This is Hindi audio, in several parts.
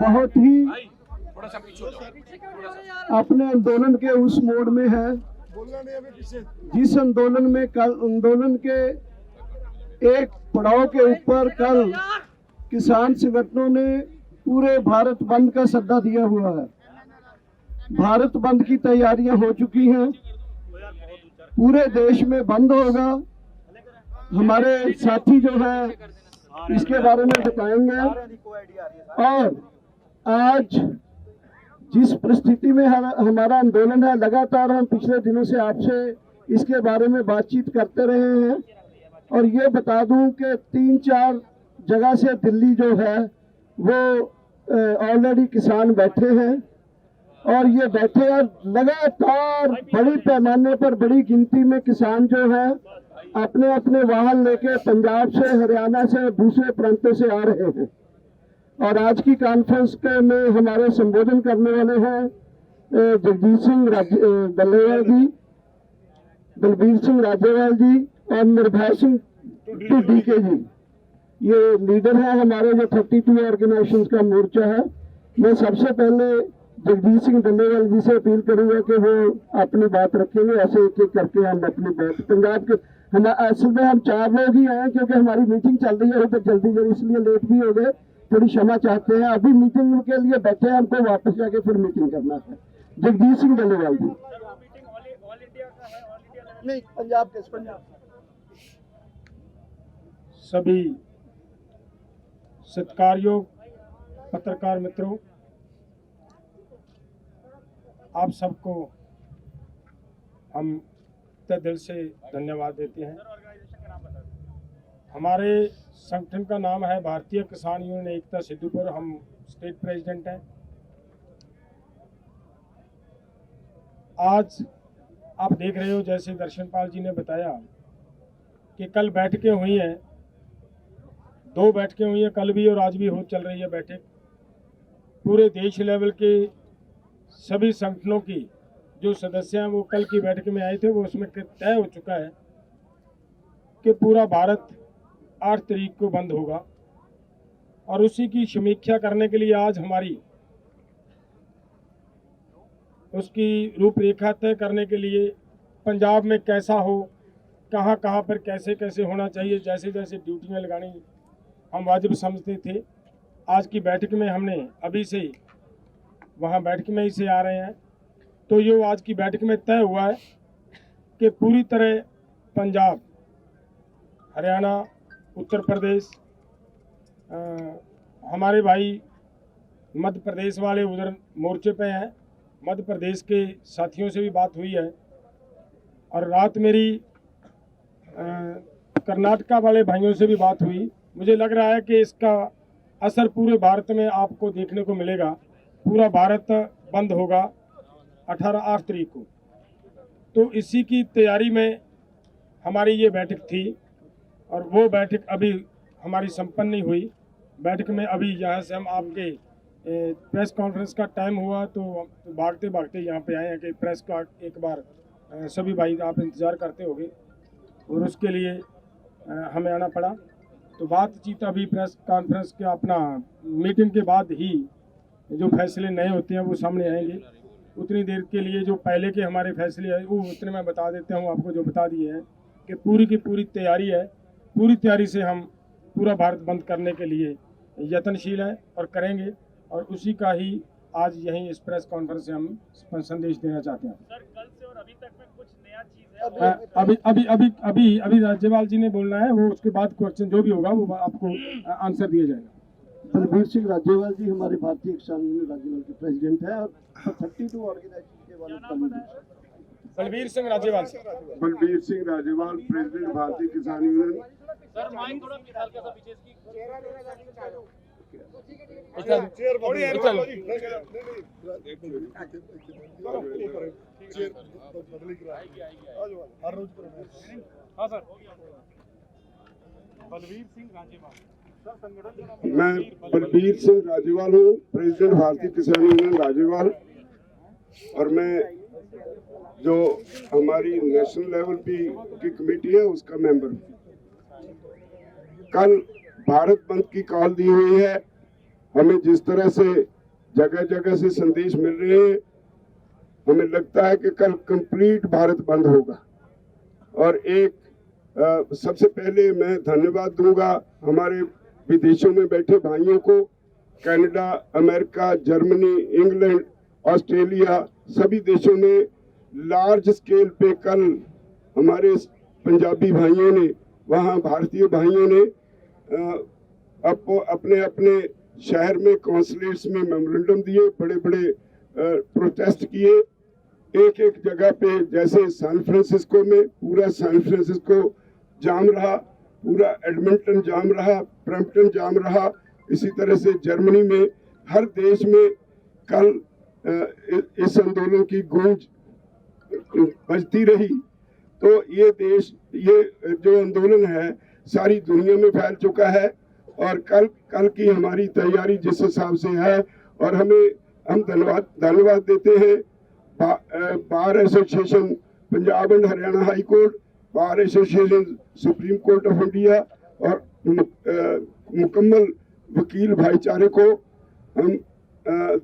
बहुत ही अपने आंदोलन के उस मोड में है जिस आंदोलन के एक पड़ाव के ऊपर कल किसान संगठनों ने पूरे भारत बंद का सद्दा दिया हुआ है। भारत बंद की तैयारियां हो चुकी हैं, पूरे देश में बंद होगा। हमारे साथी जो है इसके बारे में बताएंगे। और आज जिस परिस्थिति में हमारा आंदोलन है, लगातार हम पिछले दिनों से आपसे इसके बारे में बातचीत करते रहे हैं। और ये बता दूं कि 3-4 जगह से दिल्ली जो है वो ऑलरेडी किसान बैठे हैं और ये बैठे हैं लगातार बड़ी पैमाने पर, बड़ी गिनती में किसान जो है अपने अपने वाहन लेके पंजाब से, हरियाणा से, दूसरे प्रांतों से आ रहे हैं। और आज की कॉन्फ्रेंस में हमारे संबोधन करने वाले हैं जगजीत सिंह डल्लेवाल जी, बलबीर सिंह राजेवाल जी और निर्भय सिंह डीके जी। ये लीडर है हमारे जो 32 ऑर्गेनाइजेशन का मोर्चा है। मैं सबसे पहले जगजीत सिंह डल्लेवाल जी से अपील करूंगा कि वो अपनी बात रखेंगे। ऐसे एक एक करके हम अपनी बात पंजाब के असल में हम 4 लोग ही आए क्योंकि हमारी मीटिंग चल रही है, तो जल्दी इसलिए लेट भी हो गए, थोड़ी क्षमा चाहते हैं। अभी मीटिंग के लिए बैठे हैं, हमको वापस जाके फिर मीटिंग करना है। जगजीत सिंह डल्लेवाल जी। नहीं, पंजाब के सभी सत्कारयोग पत्रकार मित्रों, आप सबको हम तहे दिल से धन्यवाद देते हैं। हमारे संगठन का नाम है भारतीय किसान यूनियन एकता सिद्धूपुर। हम स्टेट प्रेसिडेंट हैं। आज आप देख रहे हो, जैसे दर्शनपाल जी ने बताया कि कल बैठकें हुई हैं, 2 बैठकें हुई हैं, कल भी और आज भी हो चल रही है बैठक। पूरे देश लेवल के सभी संगठनों की जो सदस्य हैं वो कल की बैठक में आए थे। वो उसमें तय हो चुका है कि पूरा भारत 8 तारीख को बंद होगा। और उसी की समीक्षा करने के लिए आज हमारी उसकी रूपरेखा तय करने के लिए पंजाब में कैसा हो, कहाँ कहाँ पर कैसे कैसे होना चाहिए, जैसे जैसे ड्यूटियाँ लगानी हम वाजिब समझते थे। आज की बैठक में हमने अभी से वहाँ बैठक में ही से आ रहे हैं, तो ये आज की बैठक में तय हुआ है कि पूरी तरह पंजाब, हरियाणा, उत्तर प्रदेश, हमारे भाई मध्य प्रदेश वाले उधर मोर्चे पे हैं। मध्य प्रदेश के साथियों से भी बात हुई है और रात मेरी कर्नाटका वाले भाइयों से भी बात हुई। मुझे लग रहा है कि इसका असर पूरे भारत में आपको देखने को मिलेगा। पूरा भारत बंद होगा 8 तारीख को। तो इसी की तैयारी में हमारी ये बैठक थी और वो बैठक अभी हमारी संपन्न नहीं हुई। बैठक में अभी यहाँ से हम आपके प्रेस कॉन्फ्रेंस का टाइम हुआ तो भागते भागते यहाँ पे आए हैं कि प्रेस का एक बार सभी भाई आप इंतज़ार करते होंगे और उसके लिए हमें आना पड़ा। तो बातचीत अभी प्रेस कॉन्फ्रेंस के अपना मीटिंग के बाद ही जो फैसले नए होते हैं वो सामने आएंगे। उतनी देर के लिए जो पहले के हमारे फैसले हैं वो उतने मैं बता देता हूँ आपको, जो बता दिए हैं कि पूरी की पूरी तैयारी है। पूरी तैयारी से हम पूरा भारत बंद करने के लिए यत्नशील हैं और करेंगे। और उसी का ही आज यहीं इस प्रेस कॉन्फ्रेंस से हम संदेश देना चाहते हैं। सर, कल से और अभी तक में कुछ नया चीज है? अभी राज्यपाल जी ने बोलना है, वो उसके बाद क्वेश्चन जो भी होगा वो आपको आंसर दिया जाएगा। बलबीर सिंह राजेवाल जी हमारे भारतीय किसान यूनियन राज्यपाल के प्रेसिडेंट है और 32 ऑर्गेनाइजेशन के वाले। बलबीर सिंह राजेवाल, प्रेसिडेंट भारतीय किसान यूनियन। सर, माइक थोड़ा हल्का सा पीछे इसकी। हाँ सर, बलबीर सिंह राजेवाल सर, संगठन। मैं बलबीर सिंह राजेवाल हूँ, प्रेसिडेंट भारतीय किसान यूनियन राजेवाल। और मैं जो हमारी नेशनल लेवल की कमेटी है उसका मेंबर हूँ। कल भारत बंद की कॉल दी हुई है हमें जिस तरह से जगह जगह से संदेश मिल रहे हैं, हमें लगता है कि कल कंप्लीट भारत बंद होगा। और एक सबसे पहले मैं धन्यवाद दूंगा हमारे विदेशों में बैठे भाइयों को, Canada, America, Germany, England, Australia, सभी देशों में लार्ज स्केल पे कल हमारे पंजाबी भाइयों ने, वहाँ भारतीय भाइयों ने अपने अपने शहर में कॉन्सुलेट्स में मेमोरेंडम दिए, बड़े बड़े प्रोटेस्ट किए। एक एक जगह पे, जैसे सैन फ्रांसिस्को में पूरा सैन फ्रांसिस्को जाम रहा, पूरा एडमिंटन जाम रहा, ब्रैम्पटन जाम रहा, इसी तरह से जर्मनी में, हर देश में कल इस आंदोलन की गूंज बजती रही। तो ये देश, ये जो आंदोलन है सारी दुनिया में फैल चुका है। और कल की हमारी तैयारी जिस हिसाब से है, और हम धन्यवाद देते हैं bar association Punjab and Haryana high court, bar association supreme court of India और मुकम्मल वकील भाईचारे को हम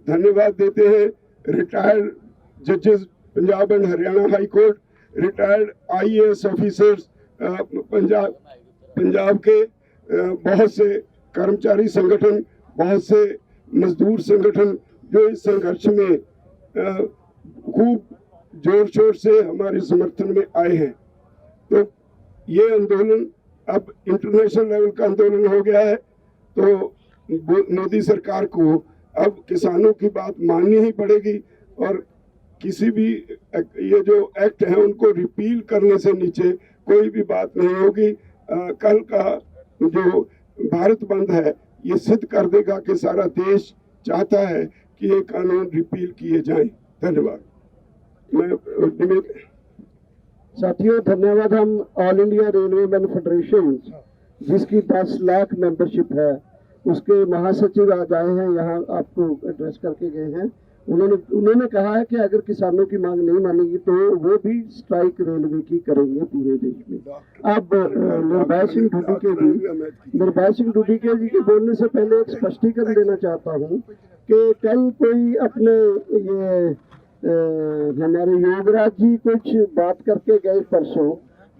धन्यवाद देते हैं। रिटायर्ड जजेस Punjab and Haryana high court, retired IAS officers Punjab के, बहुत से कर्मचारी संगठन, बहुत से मजदूर संगठन जो इस संघर्ष में खूब जोर शोर से हमारे समर्थन में आए हैं। तो ये आंदोलन अब इंटरनेशनल लेवल का आंदोलन हो गया है। तो मोदी सरकार को अब किसानों की बात माननी ही पड़ेगी, और किसी भी ये जो एक्ट है उनको रिपील करने से नीचे कोई भी बात नहीं होगी। कल का जो भारत बंद है ये सिद्ध कर देगा कि सारा देश चाहता है कि ये कानून रिपील किए जाएं। धन्यवाद। मैं साथियों धन्यवाद। हम all India railway man federation जिसकी 10 लाख मेंबरशिप है, उसके महासचिव आज आए हैं यहाँ, आपको एड्रेस करके गए हैं। उन्होंने कहा है कि अगर किसानों की मांग नहीं मानेगी तो वो भी स्ट्राइक रेलवे की करेंगे पूरे देश में। अब निर्भय सिंह ढूंढीके जी के बोलने से पहले एक स्पष्टीकरण देना चाहता हूँ कि कल कोई अपने ये हमारे योगराज जी कुछ बात करके गए परसों,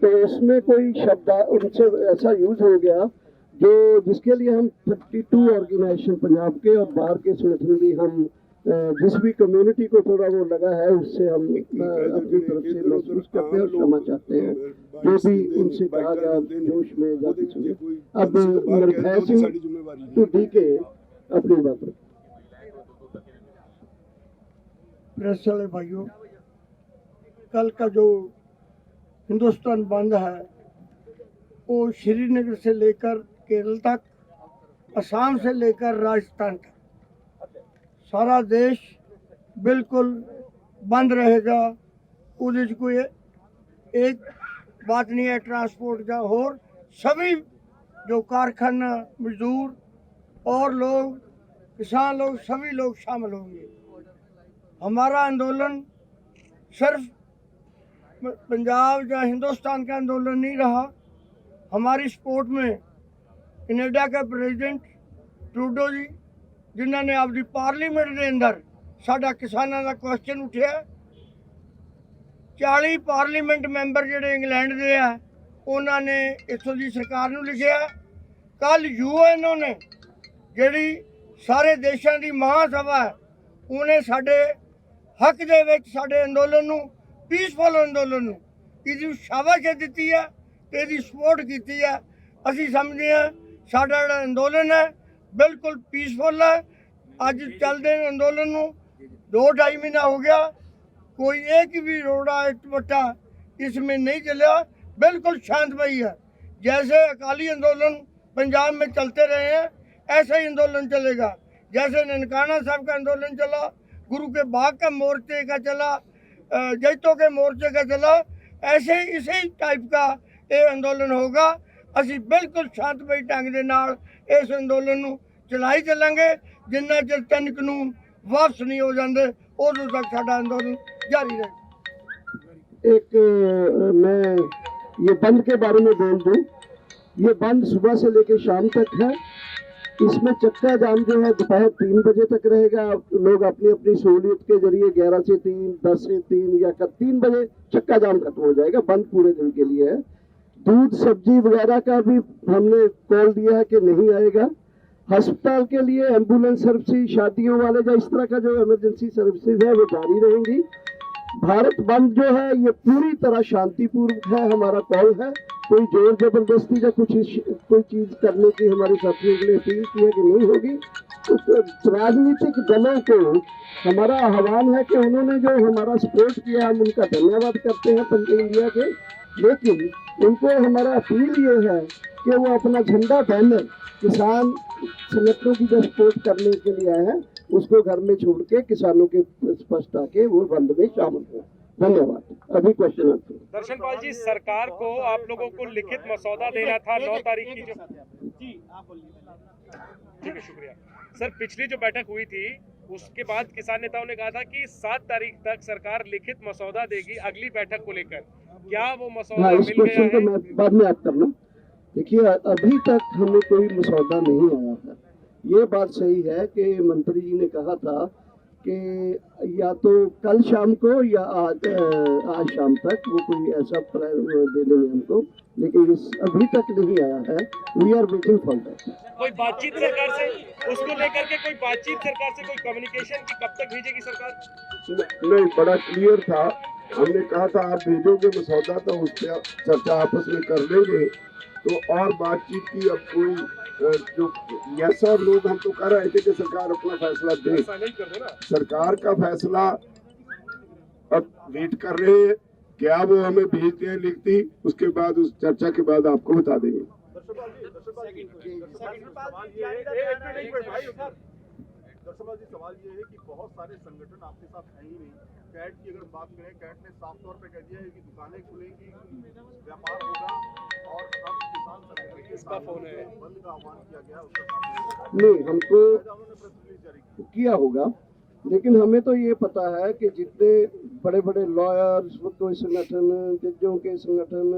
तो उसमें कोई शब्द उनसे ऐसा यूज हो गया जो जिसके लिए हम 32 ऑर्गेनाइजेशन पंजाब के और बाहर के संगठन भी, हम जिस भी कम्युनिटी को थोड़ा वो लगा है उससे हम अपनी तरफ से महसूस करते हैं और क्षमा चाहते हैं जो भी उनसे कहा गया जोश में जाती सुने। अब निर्भय सिंह ढूंढीके अपनी बात रखें। प्रेस वाले भाइयों, कल का जो हिंदुस्तान बंद है वो श्रीनगर से लेकर केरल तक, असम से लेकर राजस्थान तक सारा देश बिल्कुल बंद रहेगा। उधर कोई एक बात नहीं है ट्रांसपोर्ट का, और सभी जो कारखाना मजदूर और लोग, किसान लोग, सभी लोग शामिल होंगे। हमारा आंदोलन सिर्फ पंजाब या हिंदुस्तान का आंदोलन नहीं रहा। हमारी सपोर्ट में कनाडा के प्रेसिडेंट ट्रूडो जी, जिन्होंने अपनी पार्लीमेंट के अंदर साडा किसानों का क्वेश्चन उठा, 40 पार्लीमेंट मैंबर जोड़े इंग्लैंड के है उन्होंने इतों की सरकार को लिखा। कल UN ने जी सारे देशों की महासभा है, उन्हें साडे हक दे विच साडे अंदोलन नूं, पीसफुल अंदोलन नूं इसकी शाबाशी दी है तो इसकी सपोर्ट की है। असी समझते हैं साडा जिहड़ा अंदोलन है बिल्कुल पीसफुल है। अज चलते अंदोलन नूं 2-2.5 महीना हो गया, कोई एक भी रोड़ा इटवट्टा इसमें नहीं चला, बिल्कुल शांतमयी है। जैसे अकाली आंदोलन पंजाब में चलते रहे हैं ऐसा ही आंदोलन चलेगा। जैसे ननकाना साहब का आंदोलन चला, गुरु के बाग का मोर्चे का चला, जैतों के मोर्चे का चला, ऐसे ही इसी टाइप का ये आंदोलन होगा। असी बिल्कुल शांतमई ढंग के नाल इस अंदोलन नूं चलाई चलांगे, जिन्ना चਿਰ 3 कानून वापस नहीं हो जाते उदों तक साडा अंदोलन जारी रहेगा। एक मैं ये बंद के बारे में बोल दूं, ये बंद सुबह से लेकर शाम तक है इसमें चक्का जाम जो है दोपहर 3 बजे तक रहेगा। लोग अपनी अपनी सहूलियत के जरिए 11 से 3, 10 से 3 या 3 बजे चक्का जाम खत्म हो जाएगा। बंद पूरे दिन के लिए है। दूध सब्जी वगैरह का भी हमने कॉल दिया है कि नहीं आएगा। अस्पताल के लिए एम्बुलेंस सर्विस, शादियों वाले या इस तरह का जो इमरजेंसी सर्विसेज है वो जारी रहेंगी। भारत बंद जो है ये पूरी तरह शांतिपूर्वक है, हमारा कॉल है। कोई जोर जबरदस्ती या कोई चीज करने की हमारे साथियों के लिए अपील की है कि नहीं होगी। तो राजनीतिक दलों को हमारा आह्वान है कि उन्होंने जो हमारा सपोर्ट किया, हम उनका धन्यवाद करते हैं पंच इंडिया के, लेकिन उनको हमारा अपील ये है कि वो अपना झंडा बैनर किसान संगठनों की जो सपोर्ट करने के लिए आए हैं उसको घर में छोड़ के किसानों के स्पष्ट आके वो बंद में शामिल हो। धन्यवाद। अभी क्वेश्चन आंसर। दर्शनपाल जी, सरकार को आप लोगों को लिखित मसौदा देना था 9 तारीख की जो जी आप बोलिए। ठीक है, शुक्रिया सर। पिछली जो बैठक हुई थी उसके बाद किसान नेताओं ने कहा था कि 7 तारीख तक सरकार लिखित मसौदा देगी अगली बैठक को लेकर। क्या वो मसौदा इस मिल गया क्वेश्चन को है? मैं बाद में आप करना। देखिए, अभी तक हमें कोई मसौदा नहीं आया है। ये बात सही है कि मंत्री जी ने कहा था कि या तो कल शाम को या आज शाम तक वो कोई ऐसा दे देंगे हमको, लेकिन अभी तक नहीं आया है। We are waiting for that. कोई बातचीत सरकार से उसको लेकर के, कोई बातचीत सरकार से, कोई कम्युनिकेशन की कब तक भेजेगी सरकार? नहीं, बड़ा क्लियर था। हमने कहा था आप भेजोगे मसौदा तो उस पर चर्चा आपस में कर लेंगे। तो और बातचीत की अब कोई जो ऐसा लोग हम तो कह रहे थे कि सरकार अपना फैसला दे। सरकार का फैसला अब वेट कर रहे हैं। क्या वो हमें भेजते हैं लिखती, उसके बाद उस चर्चा के बाद आपको बता देंगे। दर्शनपाल जी, सवाल ये है कि बहुत सारे संगठन आपके साथ है ही नहीं। कैट की अगर बात करें, कैट ने साफ तौर पे कह दिया है कि दुकानें खुलेंगी, व्यापार होगा और अब किसान संगठन के इसका फोन है बंद का आह्वान किया गया। उसका नहीं, हमको उन्होंने प्रेस रिलीज जारी की। किया होगा, लेकिन हमें तो ये पता है कि जितने बड़े बड़े लॉयर्स, कोई संगठन, जजों के संगठन,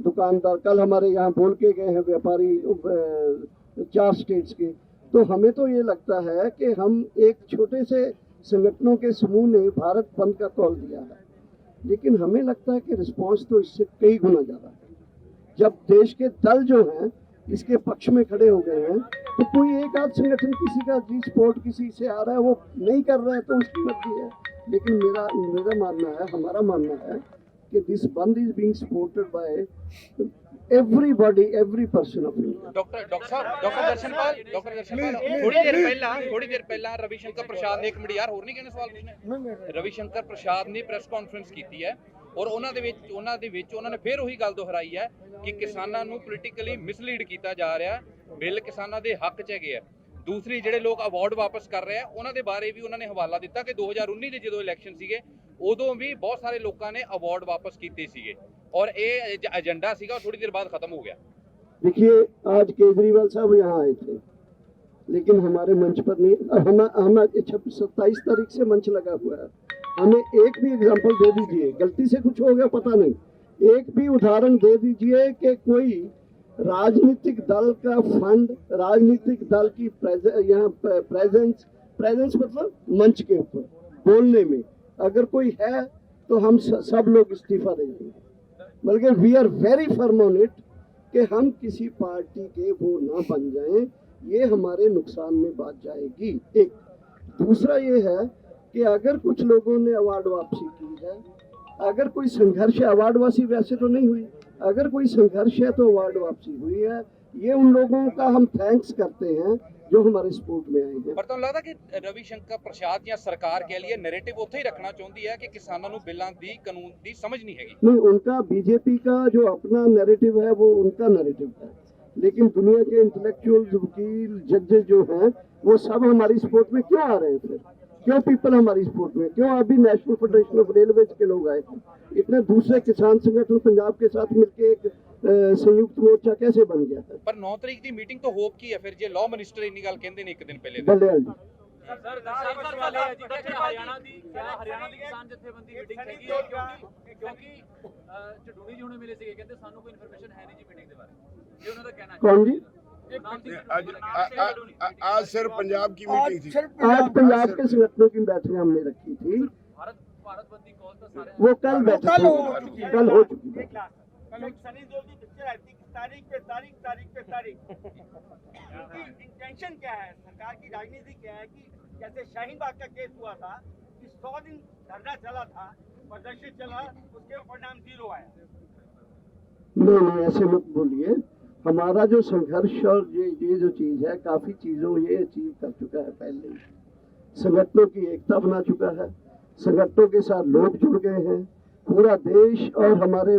दुकानदार, कल हमारे यहाँ बोल के गए हैं व्यापारी 4 स्टेट्स के। तो हमें तो ये लगता है कि हम एक छोटे से संगठनों के समूह ने भारत बंद का कॉल दिया है, लेकिन हमें लगता है कि रिस्पांस तो इससे कई गुना ज़्यादा है। जब देश के दल जो हैं इसके पक्ष में खड़े हो गए हैं, तो कोई एक आध संगठन किसी का जी सपोर्ट किसी से आ रहा है, वो नहीं कर रहा है तो उसकी मर्जी है। लेकिन मेरा मानना है, हमारा मानना है कि दिस बंद is being supported by everybody, every person of India. Doctor Darshanpal थोड़ी देर पहला रविशंकर प्रसाद ने एक मिनट यार ਹੋਰ ਨਹੀਂ ਕਹਿੰਦੇ ਸਵਾਲ ਪੁੱਛਣੇ। ਰਵਿਸ਼ੰਕਰ ਪ੍ਰਸਾਦ ਨੇ ਪ੍ਰੈਸ ਕਾਨਫਰੰਸ ਕੀਤੀ ਹੈ ਔਰ ਉਹਨਾਂ ਦੇ ਵਿੱਚ ਉਹਨਾਂ ਨੇ ਫਿਰ ਉਹੀ ਗੱਲ ਦੁਹਰਾਈ ਹੈ ਕਿ ਕਿਸਾਨਾਂ ਨੂੰ ਪੋਲੀਟੀਕਲੀ ਮਿਸਲੀਡ ਕੀਤਾ ਜਾ ਰਿਹਾ ਹੈ। ਬਿੱਲ ਕਿਸਾਨਾਂ ਦੇ ਹੱਕ 'ਚ ਹੈਗੇ ਆ। ਦੂਸਰੀ ਜਿਹੜੇ ਲੋਕ ਅਵਾਰਡ ਵਾਪਸ ਕਰ ਰਹੇ ਆ ਉਹਨਾਂ ਦੇ ਬਾਰੇ ਵੀ ਉਹਨਾਂ ਨੇ ਹਵਾਲਾ ਦਿੱਤਾ ਕਿ 2019 ਦੇ ਜਦੋਂ ਇਲੈਕਸ਼ਨ ਸੀਗੇ ਉਦੋਂ ਵੀ ਬਹੁਤ ਸਾਰੇ ਲੋਕਾਂ ਨੇ ਅਵਾਰਡ ਵਾਪਸ ਕੀਤੇ ਸੀਗੇ और ये एजेंडा सीगा और थोड़ी देर बाद खत्म हो गया। देखिए, आज केजरीवाल साहब यहाँ आए थे, लेकिन हमारे मंच पर नहीं। हम 27 तारीख से मंच लगा हुआ है। हमें एक भी एग्जांपल दे दीजिए, गलती से कुछ हो गया पता नहीं, एक भी उदाहरण दे दीजिए कि कोई राजनीतिक दल का फंड, राजनीतिक दल की यहाँ प्रेजेंस मतलब मंच के ऊपर बोलने में अगर कोई है तो हम सब लोग इस्तीफा देंगे। बल्कि we are very firm on it कि हम किसी पार्टी के वो ना बन जाएं, ये हमारे नुकसान में बात जाएगी। एक दूसरा ये है कि अगर कुछ लोगों ने अवार्ड वापसी की है, अगर कोई संघर्ष है, अवार्ड वापसी वैसे तो नहीं हुई, अगर कोई संघर्ष है तो अवार्ड वापसी हुई है। ये उन लोगों का हम थैंक्स करते हैं जो हमारे सपोर्ट में आए हैं। पर तो लगता कि रविशंकर प्रसाद या सरकार कह लिए नैरेटिव उत्थे ही रखना चाहती है कि किसानों को बिलों की कानून की समझ नहीं हैगी। नहीं, उनका बीजेपी का जो अपना नैरेटिव है वो उनका नैरेटिव है, लेकिन दुनिया के इंटेलेक्चुअल्स, वकील, जजेस जो हैं वो सब हमारी सपोर्ट में क्यों आ रहे हैं? फिर क्यों पीपल हमारी सपोर्ट में क्यों? अभी नेशनल फेडरेशन ऑफ रेलवेज के लोग आए थे, इतने दूसरे किसान संगठन पंजाब के साथ मिलकर एक संयुक्त मोर्चा कैसे बन गया है? पर 9 तारीख की मीटिंग तो होप की है फिर जे लॉ मिनिस्टर इन्नी गल कहंदे ने एक दिन पहले बल्लेआल जी। हरियाणा ਦੀ ਕਿਸਾਨ ਜਥੇਬੰਦੀ ਮੀਟਿੰਗ ਹੈਗੀ ਹੈ ਕਿਉਂਕਿ ਝਡੂਣੀ ਜੀ ਹੁਣੇ ਮਿਲੇ ਸੀਗੇ, ਕਹਿੰਦੇ ਸਾਨੂੰ ਕੋਈ ਇਨਫੋਰਮੇਸ਼ਨ ਹੈ ਨਹੀਂ ਜੀ ਮੀਟਿੰਗ ਦੇ ਬਾਰੇ। ਇਹ ਉਹਨਾਂ ਦਾ ਕਹਿਣਾ ਹੈ। कौन जी? आज सिर्फ पंजाब की आज मीटिंग थी। सिर्फ आज पंजाब के संगठनों की बैठक हमने रखी थी, भारत बंदी कॉल तो सारे वो कल बैठक कल हो हुई। चुकी है। कल हो चुकी है। सनी देओल की पिक्चर आई थी तारीख पे तारीख उनकी इंटेंशन क्या है, सरकार की राजनीति क्या है कि जैसे शाहीन बाग का केस हुआ था कि 100 दिन धरना चला था, प्रदर्शन चला, उसके परिणाम 0 आया। नहीं ऐसे मत बोलिए। हमारा जो संघर्ष और ये जो चीज है, काफी चीजों ये अचीव कर चुका है पहले ही। संगठनों की एकता बना चुका है, संगठनों के साथ लोग जुड़ गए हैं। पूरा देश और हमारे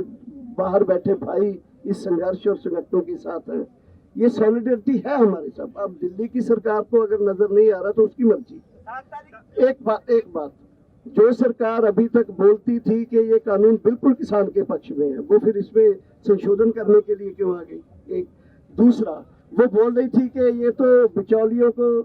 बाहर बैठे भाई इस संघर्ष और संगठनों के साथ हैं। ये सॉलिडरिटी है हमारे साथ। अब दिल्ली की सरकार को अगर नजर नहीं आ रहा तो उसकी मर्जी। 7 तारीख एक बात जो सरकार अभी तक बोलती थी कि ये कानून बिल्कुल किसान के पक्ष में है, वो फिर इसमें संशोधन करने के लिए क्यों आ गई? एक दूसरा, वो बोल रही थी कि ये तो बिचौलियों को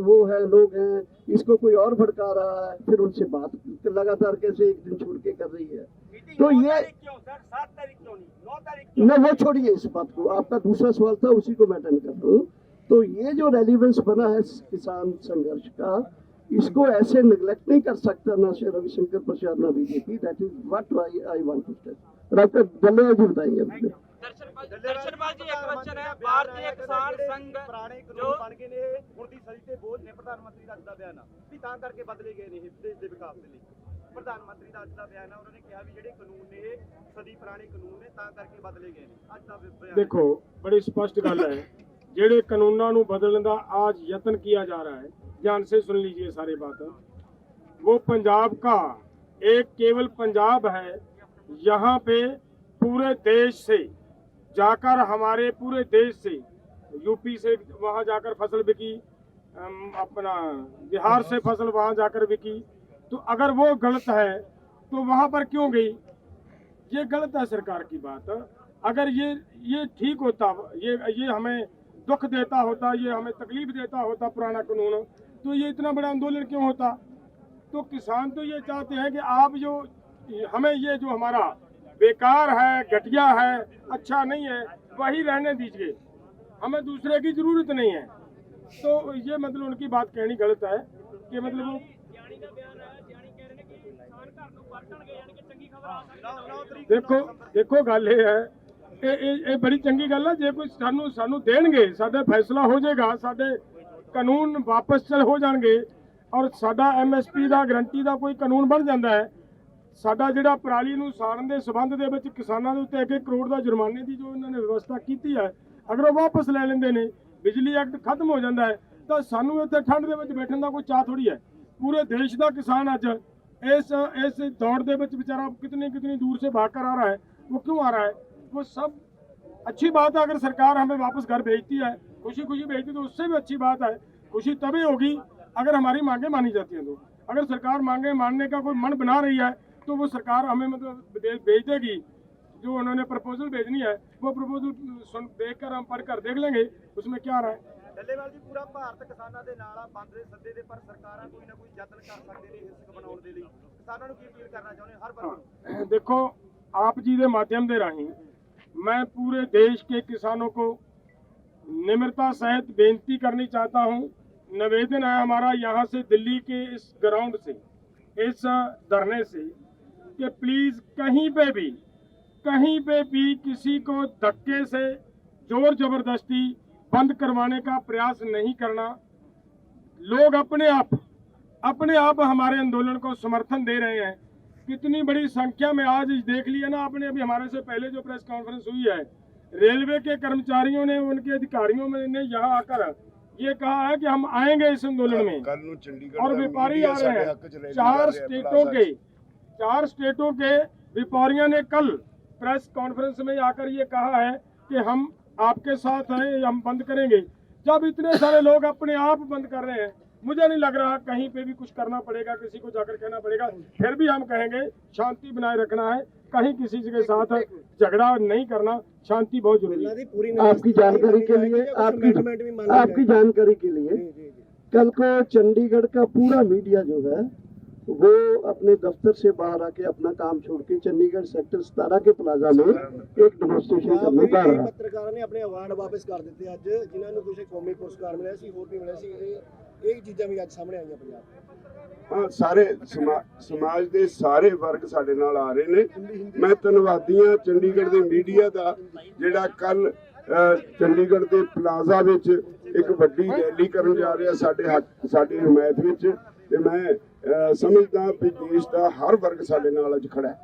वो है, लोग हैं, इसको कोई और भड़का रहा है, फिर उनसे बात लगातार कैसे एक दिन छोड़ के कर रही है। तो ये क्यों सर 7 तारीख क्यों नहीं 9 तारीख न, वो छोड़िए इस बात को। आपका दूसरा सवाल था, उसी को मैं अटेंड कर रहा हूँ। तो ये जो रेलिवेंस बना है किसान संघर्ष का, इसको ऐसे निगलेक्ट नहीं कर सकता ना श्री रविशंकर प्रसाद ना BJP. That is what I want to state. और आपका धन्यवाद जी बताएंगे अभी। ਦਰਸ਼ਨਪਾਲ ਜੀ ਇੱਕ ਕੁਐਸਚਨ ਹੈ ਭਾਰਤੀ ਕਿਸਾਨ ਸੰਘ ਪੁਰਾਣੇ ਜੋ ਕਾਨੂੰਨ ਬਣ ਗਏ ਨੇ, ਹੁਣ ਦੀ ਸਦੀ ਤੇ ਬੋਝ ਨੇ ਪ੍ਰਧਾਨ ਮੰਤਰੀ ਦਾ ਅੱਜ ਦਾ ਬਿਆਨ ਆ ਵੀ ਤਾਂ ਕਰਕੇ ਬਦਲੇ ਗਏ ਨੇ ਇਹ ਦੇਸ਼ ਦੇ ਵਿਕਾਸ ਦੇ ਲਈ। ਪ੍ਰਧਾਨ ਮੰਤਰੀ ਦਾ ਅੱਜ ਦਾ ਬਿਆਨ ਆ, ਉਹਨਾਂ ਨੇ ਕਿਹਾ ਵੀ ਜਿਹੜੇ ਕਾਨੂੰਨ ਨੇ ਇਹ ਸਦੀ ਪੁਰਾਣੇ ਕਾਨੂੰਨ ਨੇ ਤਾਂ ਕਰਕੇ ਬਦਲੇ ਗਏ ਨੇ। ਅੱਜ ਦਾ ਬਿਆਨ देखो बड़ी स्पष्ट गल है, जेड़े कानूनों नू बदलने का आज यत्न किया जा रहा है, ध्यान से सुन लीजिए सारी बात। वो पंजाब का एक केवल पंजाब है, यहाँ पे पूरे देश से जाकर, हमारे पूरे देश से, यूपी से वहाँ जाकर फसल बिकी, अपना बिहार से फसल वहाँ जाकर बिकी। तो अगर वो गलत है तो वहाँ पर क्यों गई? ये गलत है सरकार की बात। अगर ये ठीक होता, ये हमें दुख देता होता, ये हमें तकलीफ देता होता पुराना कानून, तो ये इतना बड़ा आंदोलन क्यों होता? तो किसान तो ये चाहते हैं कि आप जो हमें ये जो हमारा बेकार है, घटिया है, अच्छा नहीं है, वही रहने दीजिए, हमें दूसरे की जरूरत नहीं है। तो ये मतलब उनकी बात कहनी गलत है कि मतलब वो देखो गल ये है, ये बड़ी चंगी गल है। जे कोई सानू देणगे, साडा फैसला हो जाएगा, साडे कानून वापस चल हो जाएंगे और साडा MSP ਦਾ ਗਰੰਟੀ ਦਾ ਕੋਈ ਕਾਨੂੰਨ ਬਣ ਜਾਂਦਾ ਹੈ। ਸਾਡਾ ਜਿਹੜਾ ਪਰਾਲੀ ਨੂੰ ਸਾੜਨ ਦੇ ਸਬੰਧ ਦੇ ਵਿੱਚ ਕਿਸਾਨਾਂ ਦੇ ਉੱਤੇ 1 ਕਰੋੜ ਦਾ ਜੁਰਮਾਨੇ ਦੀ ਜੋ ਇਹਨਾਂ ਨੇ ਵਿਵਸਥਾ ਕੀਤੀ ਹੈ, ਅਗਰ ਉਹ ਵਾਪਸ ਲੈ ਲੈਂਦੇ ਨੇ, ਬਿਜਲੀ ਐਕਟ ਖਤਮ ਹੋ ਜਾਂਦਾ ਹੈ, ਤਾਂ ਸਾਨੂੰ ਇੱਥੇ ਠੰਡ ਦੇ ਵਿੱਚ ਬੈਠਣ ਦਾ ਕੋਈ ਚਾਹ ਥੋੜੀ ਹੈ। पूरे देश का किसान आज इस दौड़ ਦੇ ਵਿੱਚ बेचारा कितनी दूर से भाग कर आ रहा है। वो क्यों आ रहा है? वो सब अच्छी बात है। अगर सरकार हमें वापस घर भेजती है, खुशी भेजती है, तो उससे भी अच्छी बात है। खुशी तभी होगी अगर हमारी मांगे मानी जाती हैं। तो अगर सरकार मांगे मानने का कोई मन बना रही है तो वो सरकार हमें मतलब भेज देगी। जो उन्होंने प्रपोजल भेजनी है वो प्रपोजल देख कर हम पढ़ कर देख लेंगे उसमें क्या रहा है। ਡੱਲੇਵਾਲ ਜੀ ਪੂਰਾ ਭਾਰਤ ਕਿਸਾਨਾਂ ਦੇ ਨਾਲ ਆ, ਬੰਦ ਦੇ ਸੱਦੇ ਦੇ, ਪਰ ਸਰਕਾਰਾਂ ਕੋਈ ਨਾ ਕੋਈ ਯਤਨ ਕਰ ਸਕਦੇ ਨੇ ਹਿੰਸਕ ਬਣਾਉਣ ਦੇ ਲਈ। ਕਿਸਾਨਾਂ ਨੂੰ ਕੀ ਅਪੀਲ ਕਰਨਾ ਚਾਹੁੰਦੇ ਹਰ ਵਰਗ? देखो आप जी के माध्यम से राही मैं पूरे देश के किसानों को निम्रता सहित बेनती करनी चाहता हूँ। निवेदन है हमारा यहाँ से, दिल्ली के इस ग्राउंड से, इस धरने से, कि प्लीज़ कहीं पे भी किसी को धक्के से जोर जबरदस्ती बंद करवाने का प्रयास नहीं करना। लोग अपने आप हमारे आंदोलन को समर्थन दे रहे हैं। कितनी बड़ी संख्या में आज देख लिया ना आपने, अभी हमारे से पहले जो प्रेस कॉन्फ्रेंस हुई है, रेलवे के कर्मचारियों ने, उनके अधिकारियों ने यहाँ आकर ये कहा है कि हम आएंगे इस आंदोलन में। और व्यापारी आ रहे हैं 4 स्टेटों के व्यापारियों ने कल प्रेस कॉन्फ्रेंस में आकर ये कहा है कि हम आपके साथ हैं, हम बंद करेंगे। जब इतने सारे लोग अपने आप बंद कर रहे हैं, मुझे नहीं लग रहा कहीं पे भी कुछ करना पड़ेगा, किसी को जाकर कहना पड़ेगा। फिर भी हम कहेंगे शांति बनाए रखना है, कहीं किसी के साथ झगड़ा नहीं करना, शांति बहुत जरूरी है। आपकी जानकारी के लिए आपकी जानकारी के लिए कल को चंडीगढ़ का पूरा मीडिया जो है वो अपने दफ्तर से बाहर आके अपना काम छोड़ के चंडीगढ़ सेक्टर 17 के प्लाजा में एक डेमोन्स्ट्रेशन करने का रहा। ਪੱਤਰਕਾਰਾਂ ਨੇ ਆਪਣੇ ਅਵਾਰਡ ਵਾਪਸ ਕਰ ਦਿੱਤੇ ਅੱਜ, ਜਿਨ੍ਹਾਂ ਨੂੰ ਕੁਝ ਕੌਮੀ ਪੁਰਸਕਾਰ ਮਿਲਿਆ ਸੀ, ਹੋਰ ਵੀ ਮਿਲਿਆ ਸੀ। ਇਹ ਚੀਜ਼ਾਂ ਵੀ ਅੱਜ ਸਾਹਮਣੇ ਆਈਆਂ ਪੰਜਾਬ ਹਾਂ, ਸਾਰੇ ਸਮਾਜ ਦੇ ਸਾਰੇ ਵਰਗ ਸਾਡੇ ਨਾਲ ਆ ਰਹੇ ਨੇ। ਮੈਂ ਧੰਨਵਾਦੀ ਹਾਂ ਚੰਡੀਗੜ੍ਹ ਦੇ ਮੀਡੀਆ ਦਾ, ਜਿਹੜਾ ਕੱਲ ਚੰਡੀਗੜ੍ਹ ਦੇ ਪਲਾਜ਼ਾ ਵਿੱਚ ਇੱਕ ਵੱਡੀ ਰੈਲੀ ਕਰਨ ਜਾ ਰਿਹਾ ਸਾਡੀ ਹਮਾਇਤ ਵਿੱਚ, ਤੇ ਮੈਂ ਸਮਝਦਾ ਵੀ ਦੇਸ਼ ਦਾ ਹਰ ਵਰਗ ਸਾਡੇ ਨਾਲ ਅੱਜ ਖੜਾ ਹੈ।